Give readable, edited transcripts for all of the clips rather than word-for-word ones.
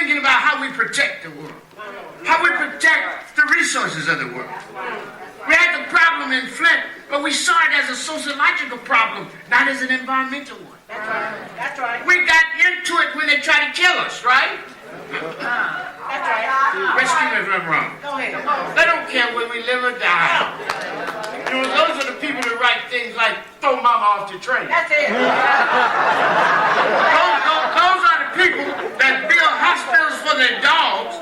thinking about how we protect the world, how we protect the resources of the world. We had the problem in Flint, but we saw it as a sociological problem, not as an environmental one. That's right. That's right. We got into it when they tried to kill us, right? That's right. Rescue me if I'm wrong. Go ahead. They don't care where we live or die. You know, those are the people that write things like throw mama off the train. That's it. Those are the people that build hospitals for their dogs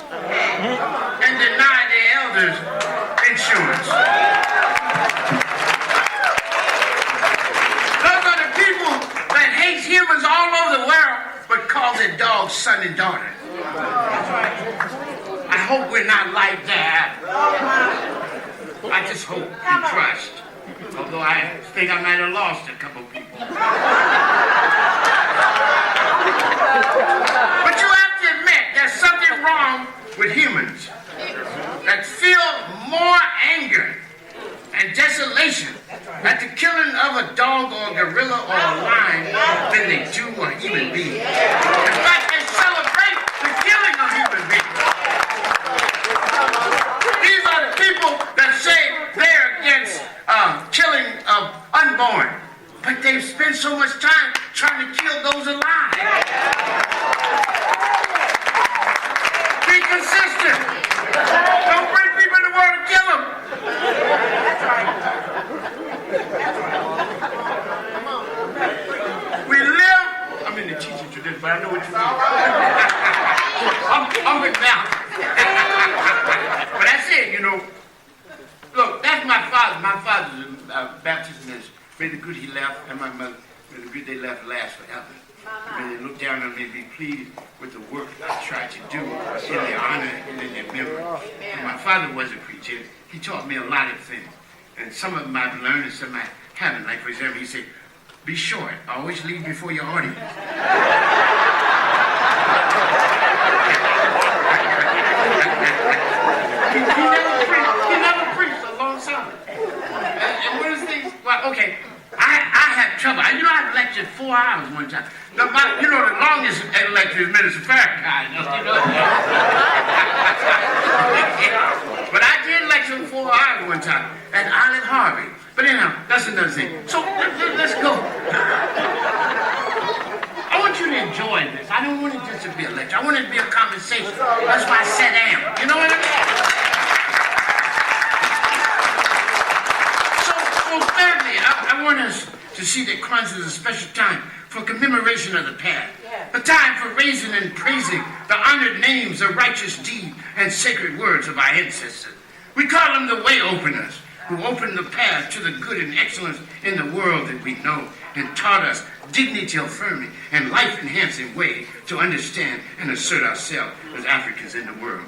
and deny their elders insurance. Those are the people that hate humans all over the world but call their dogs son and daughter. I hope we're not like that. I just hope and trust. Although I think I might have lost a couple people. But you have to admit there's something wrong with humans that feel more anger and desolation at the killing of a dog or a gorilla or a lion than they do a human being. In fact, they celebrate the killing of human beings. These are the people that say they're against killing of unborn, but they've spent so much time trying to kill those alive. Be consistent. Don't bring people in the world to kill them. That's right. We live, I'm in the teaching tradition, but I know what you mean. I'm with now. But that's it, you know. Look, that's my father. My father's a Baptist minister. May the good he left, and my mother, may the good they left last forever. May they look down on me and be pleased with the work I tried to do in their honor and in their memory. And my father was a preacher. He taught me a lot of things. And some of them I've learned and some I haven't. Like, for example, he said, be short. Always lead before your audience. He never preached a long sermon. And one of the things, well, okay, I had trouble. You know, I lectured 4 hours one time. The longest lecture is Minister Farrakhan. But I did lecture 4 hours one time at Island Harvey. But anyhow, that's another thing. So let's go. I want you to enjoy this. I don't want it just to be a lecture. I want it to be a conversation. That's why I sat down. You know what I mean? So thirdly, I want us to see that Kwanzaa is a special time for commemoration of the past. A time for raising and praising the honored names, the righteous deed, and sacred words of our ancestors. We call them the way openers, who opened the path to the good and excellence in the world that we know and taught us dignity-affirming and life-enhancing way to understand and assert ourselves as Africans in the world.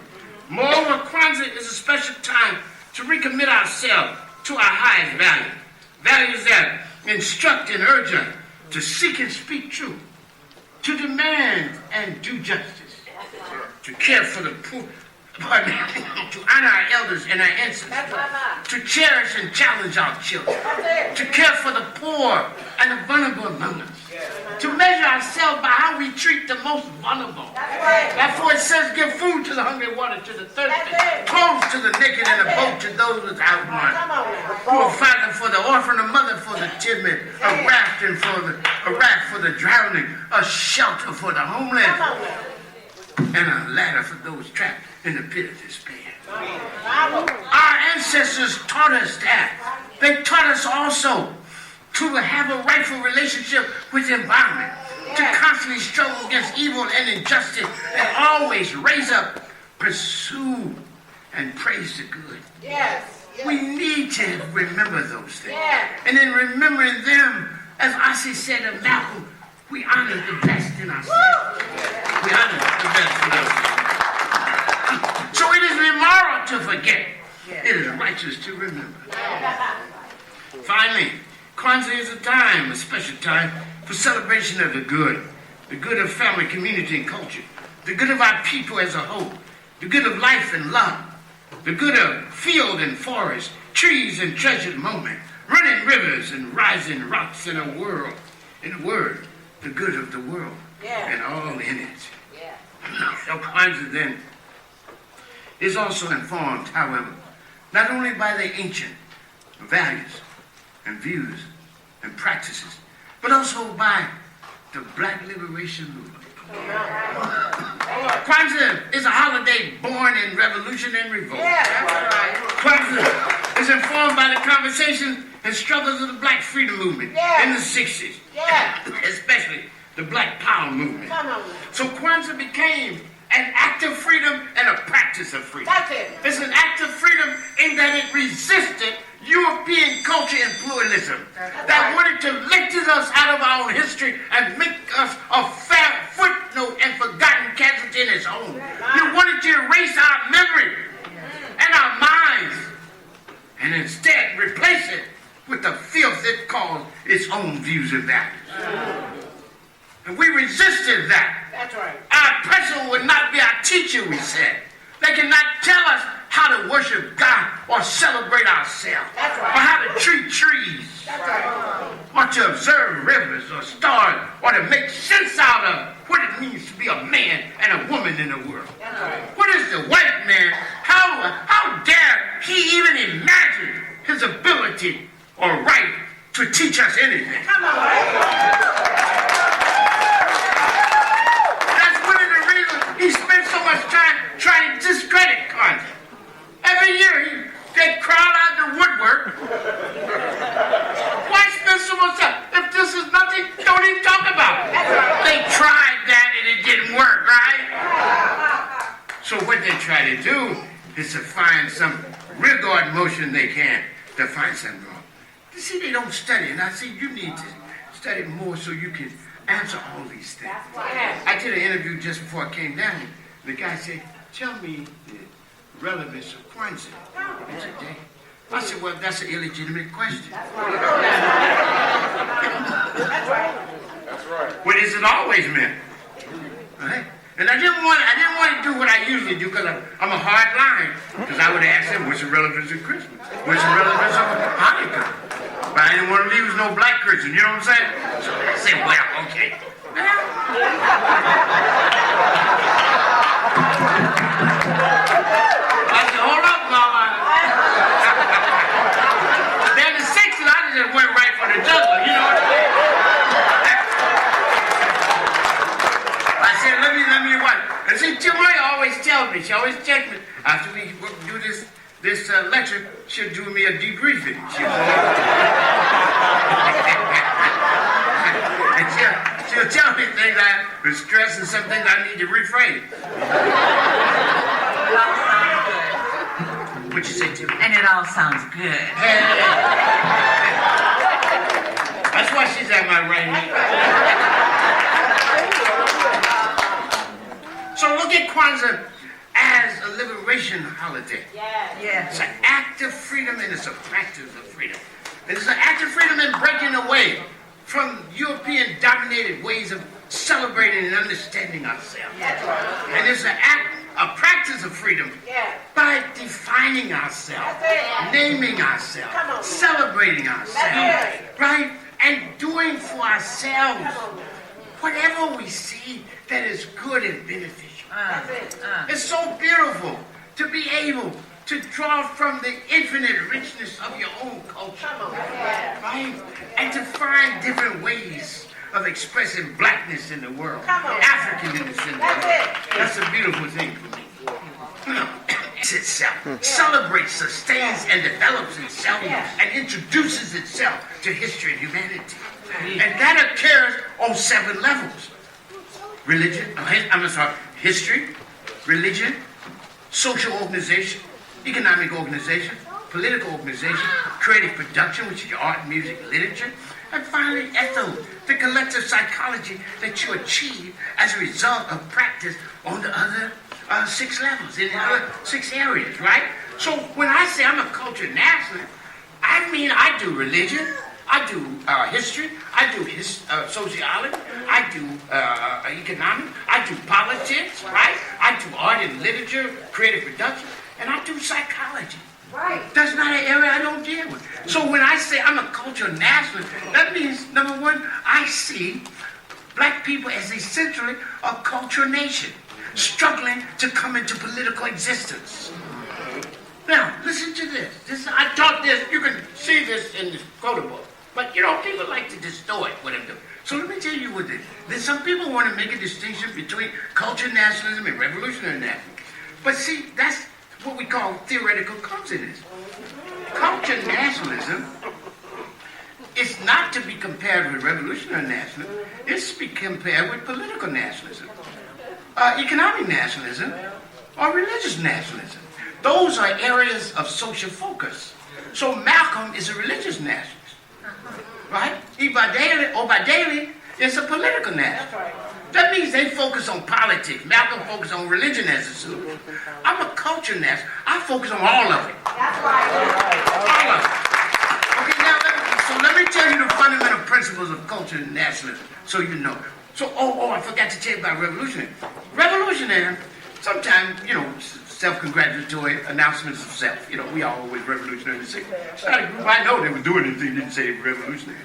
Moreover, Kwanzaa is a special time to recommit ourselves to our highest value. Values that instruct and urge us to seek and speak truth, to demand and do justice, to care for the poor, to honor our elders and our ancestors, to cherish and challenge our children, to care for the poor and the vulnerable among us, to measure ourselves by how we treat the most vulnerable. Therefore it says, give food to the hungry, water to the thirsty, clothes to the naked, and a boat to those without one. Who a father for the orphan, a mother for the timid, a raft for the drowning, a shelter for the homeless, and a ladder for those trapped in the pit of despair. Our ancestors taught us that. They taught us also to have a rightful relationship with the environment, to constantly struggle against evil and injustice, and always raise up, pursue, and praise the good. We need to remember those things. And in remembering them, as Ossie said of Malcolm, we honor the best in ourselves. We honor the best in ourselves. So it is immoral to forget. It is righteous to remember. Finally, Kwanzaa is a special time for celebration of the good of family, community, and culture, the good of our people as a whole, the good of life and love, the good of field and forest, trees and treasured moment, running rivers and rising rocks in a word, the good of the world and all in it. of Kwanzaa then is also informed, however, not only by the ancient values and views and practices, but also by the Black Liberation Movement. Kwanzaa is a holiday born in revolution and revolt. Kwanzaa is informed by the conversations and struggles of the Black freedom movement in the 60s, especially the Black Power movement. So Kwanzaa became an act of freedom and a practice of freedom. That's it. It's an act of freedom in that it resisted European culture and pluralism that wanted to lift us out of our own history and make us a fair footnote and forgotten casualty in its own. You wanted to erase our memory and our minds and instead replace it with the filth it calls its own views and values. And we resisted that. That's right. Our oppressor would not be our teacher, we said. They cannot tell us how to worship God or celebrate ourselves. That's right. Or how to treat trees. That's right. Or to observe rivers or stars. Or to make sense out of what it means to be a man and a woman in the world. That's right. What is the white man? How dare he even imagine his ability or right to teach us anything? Come on. He spent so much time trying to discredit Kwanzaa. Every year they crowd out the woodwork. Why spend so much time? If this is nothing, don't even talk about it. They tried that and it didn't work, right? So what they try to do is to find some regard motion they can to find something wrong. You see, they don't study, and I say you need to study more so you can answer all these things. I did an interview just before I came down here. The guy said, tell me the relevance of Kwanzaa today. I said, well, that's an illegitimate question. That's right. What is it always meant? Right? And I didn't want to do what I usually do because I'm a hard line. Because I would ask them, what's the relevance of Christmas? What's the relevance of Hanukkah? But I didn't want to leave no black Christian, you know what I'm saying? So I said, well, okay. I said, hold up, Mama. Then the 60s, I just went right for the juggler, you know what I mean? I said, let me what? And see, Jimmy always tells me, she always checks me. After we do this lecture, she'll do me a debriefing. And she'll tell me things I was stressed and some things I need to rephrase. What you say, Tim? And it all sounds good. That's why she's at my right hand. So look at Kwanzaa as a liberation holiday. It's an act of freedom and it's a practice of freedom. It's an act of freedom in breaking away from European-dominated ways of celebrating and understanding ourselves. And it's a practice of freedom by defining ourselves, naming ourselves, celebrating ourselves, right? And doing for ourselves whatever we see that is good and beneficial. It's so beautiful to be able to draw from the infinite richness of your own culture, right? And to find different ways of expressing blackness in the world, Africanness in the world. That's a beautiful thing for me. You know, it's itself, celebrates, sustains, and develops itself, and introduces itself to history and humanity. And that occurs on 7 levels. History, religion, social organization, economic organization, political organization, creative production, which is your art, music, literature, and finally, ethos, the collective psychology that you achieve as a result of practice on the other 6 levels, in the other 6 areas, right? So when I say I'm a culture nationalist, I mean I do religion, I do history, I do sociology, I do economics, I do politics, right? I do art and literature, creative production, and I do psychology. Right. That's not an area I don't deal with. So when I say I'm a cultural nationalist, that means, number one, I see black people as essentially a cultural nation. struggling to come into political existence. Now, listen to this. I taught this. You can see this in this photo book. But, people like to distort what I'm doing. So let me tell you what there's some people want to make a distinction between cultural nationalism and revolutionary nationalism. But see, that's what we call theoretical consciousness. Cultural nationalism is not to be compared with revolutionary nationalism. It's to be compared with political nationalism, economic nationalism, or religious nationalism. Those are areas of social focus. So Malcolm is a religious nationalist. Right? Obadiah is a political nationalist. Right. That means they focus on politics. Malcolm focused on religion as a solution. I'm a culture nationalist. I focus on all of it. That's right. All of it. Okay, now let me tell you the fundamental principles of culture and nationalism so you know. So, I forgot to tell you about revolutionary. Revolutionary, sometimes, self-congratulatory announcements of self. We are always revolutionary. It's not a group I know that would do anything didn't say revolutionary.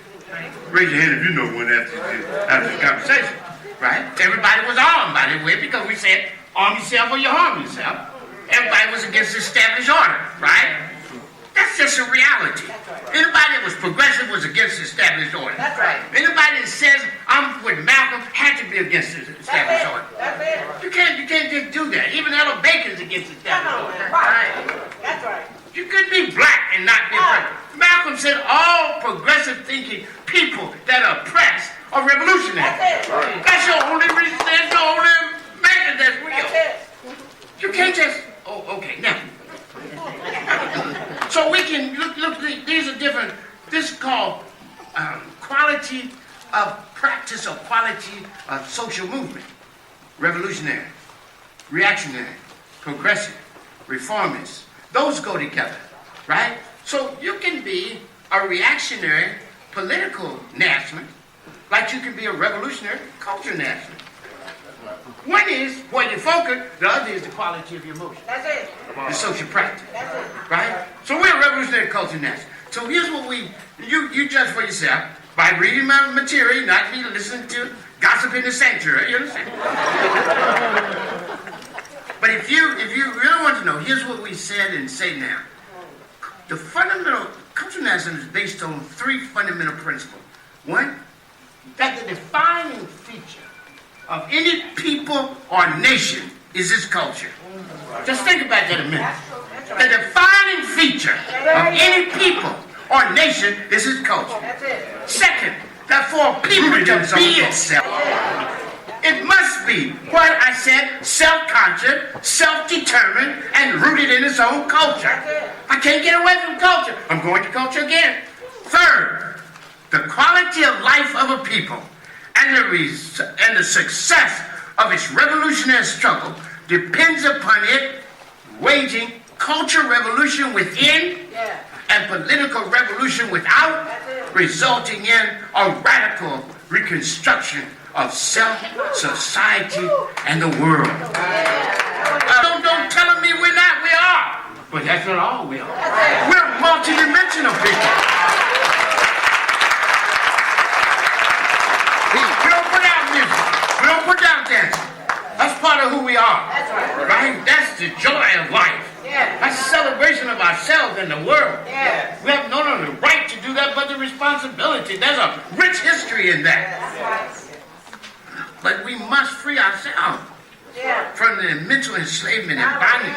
Raise your hand if you know one after the conversation. Right? Everybody was armed, by the way, because we said, arm yourself or you harm yourself. Everybody was against the established order, right? That's just a reality. Anybody that was progressive was against the established order. That's right. Anybody that says I'm with Malcolm had to be against the established order. That's it. You can't just do that. Even Ella Bacon's against the established order. Right. That's right. You could be black and not be oppressed. Malcolm said all progressive thinking people that are oppressed are revolutionary. That's it. That's your only reason. That's your only method that's real. That's it. You can't just. Okay. Now. So we can look. These are different. This is called quality of practice or quality of social movement. Revolutionary, reactionary, progressive, reformist. Those go together, right? So you can be a reactionary political nationalist, like you can be a revolutionary culture nationalist. One is where you focus, the other is the quality of your emotion. That's it. The social practice. That's it. Right? So we're a revolutionary culture nationalist. So here's what you judge for yourself by reading my material, not me listening to gossip in the sanctuary. You understand? But if you really want to know, here's what we said and say now. The fundamental cultural nationalism is based on three fundamental principles. One, that the defining feature of any people or nation is its culture. Just think about that a minute. The defining feature of any people or nation is its culture. That's it. Second, that for a people to be itself, it must be what I said, self-conscious, self-determined, and rooted in its own culture. I can't get away from culture. I'm going to culture again. Third, the quality of life of a people and the success of its revolutionary struggle depends upon it waging cultural revolution within and political revolution without, resulting in a radical reconstruction of self, society, and the world. Don't tell me we're not, we are. But that's not all we are. We're multidimensional people. We don't put out music. We don't put down dancing. That's part of who we are. Right? That's the joy of life. That's a celebration of ourselves and the world. We have not only the right to do that, but the responsibility. There's a rich history in that. But we must free ourselves from the mental enslavement and bondage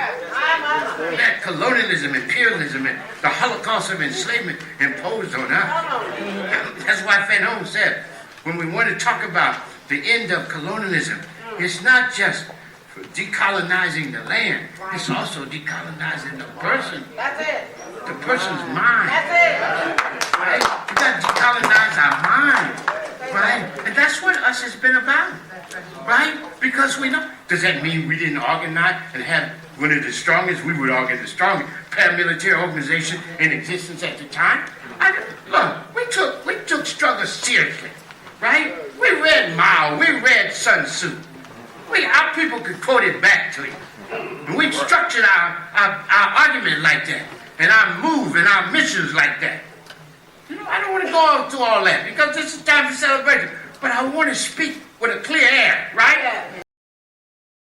that colonialism, imperialism, and the Holocaust of enslavement imposed on us. That's why Fanon said, when we want to talk about the end of colonialism, it's not just for decolonizing the land, it's also decolonizing the person. That's it. The person's mind. That's it. Right? We got to decolonize our mind. Right? And that's what us has been about. Right? Because we know. Does that mean we didn't organize and have one of the strongest, we would argue the strongest paramilitary organization in existence at the time? Look, we took struggle seriously. Right? We read Mao, we read Sun Tzu. Our people could quote it back to you. And we structured our argument like that. And our move and our missions like that. I don't want to go through all that because this is time for celebration. But I want to speak with a clear air, right?